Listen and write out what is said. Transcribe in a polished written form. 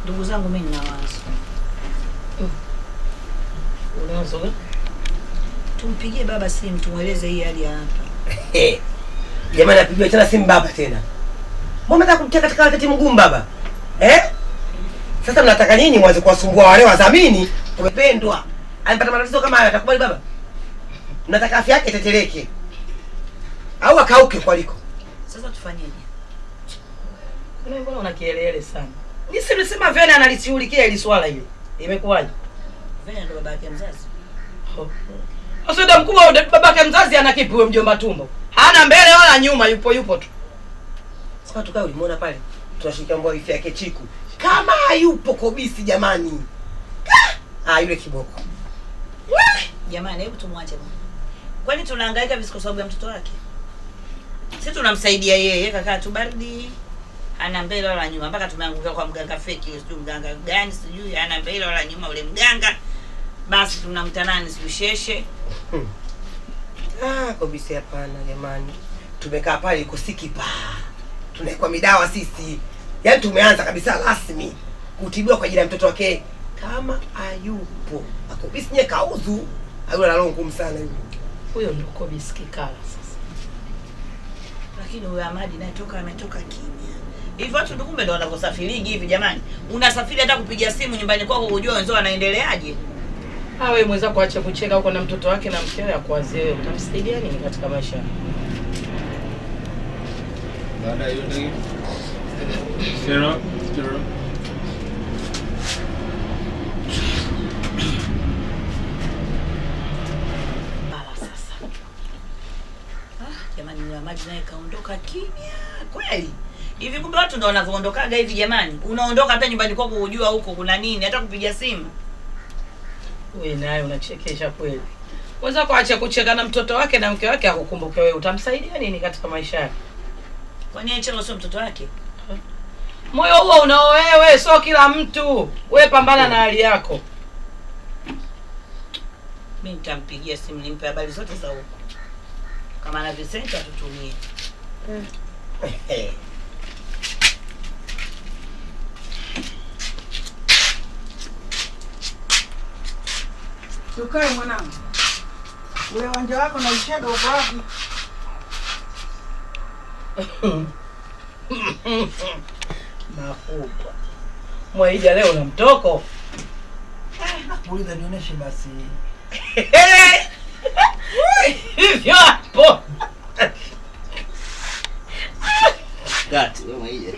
Ndugu zangu mimi nina wazo. Unawazo gani? Tumpigie baba simu tumweleze hii hali ya hapa. Jamani apigiwe tena simu baba tena. Mbona mnataka kumtia katika wakati mgumu baba? Sasa mnataka nini mwanze kuwasumbua wale wadhamini? Umependwa. Alipata matatizo kama haya atakubali baba? Mnataka afya yake teteleke. Au akauke kwaliko? Sasa tufanyeje? Mbona una kielele sana? Nilisema Vena analishughulikia ile swala hili. Imekuwaje? Vena ndo baba yake mzazi. Asada mkubwa baba yake mzazi ana kipi huyo mjomba tumbo? Hana mbele wala nyuma, yupo tu. Sasa tukae ulimuona pale. Tunashika mbwa wifi yake Chiku. Kama hayupo kobisi jamani. Yule kiboko. Jamani hebu tumwache bwana. Kwani tunahangaika visi kwa sababu ya mtoto wake? Sisi tunamsaidia yeye kaka tu baridi. Ana mbele wala nyuma mpaka tumeanguka kwa mganga fake yule, sio mganga gani sijui, ana mbele wala nyuma ule mganga. Basi tunamta nani sikusheshe. Kobisi hapana jamani. Tumekaa pale kusikipa. Tunaikwa midawa sisi. Yaani tumeanza kabisa rasmi kutibiwa kwa ajili ya mtoto wake. Kama hayupo akobisi nye kauzu ayule la longu sana yule. Huyo ndio kobisi kikala sasa. Lakini huyo Ahmadi naye ametoka kimya. Hivyo watu ndio kumbe ndio wanavyosafirigi hivi jamani. Unasafiri hata kupiga simu nyumbani kwako kujua wenzao wanaendeleaje. Wewe mwenzako aache kucheka huko na mtoto wake na mkeo akuazie wewe. Utamsaidia nini katika maisha? Baada hiyo ndio. Sero. Jamani huyo Ahmadi naye kaondoka kimya. Kweli? Hivi kumbe watu ndio wanavyoondokaga hivi jamani. Unaondoka hata nyumbani kwako kujua huko kuna nini, hata kupiga simu. Wewe naye unachekesha kweli. Mwenzako aache kucheka na mtoto wake na mke wake akukumbuke wewe. Utamsaidia nini katika maisha yake? Kwani yeye sio mtoto wake? Moyo huo unao wewe, sio kila mtu. Wewe pambana na hali yako. Mimi nitampigia simu nimpe habari zote za huko. Kama na Vincent atutumie. Tukae mwanangu. Ule wanja wako na ushaga uko wapi? Makubwa. Mwaija leo na mtoko. Nakuuliza nionyeshe basi. Hivyo hapo. Gati wewe Mwaija.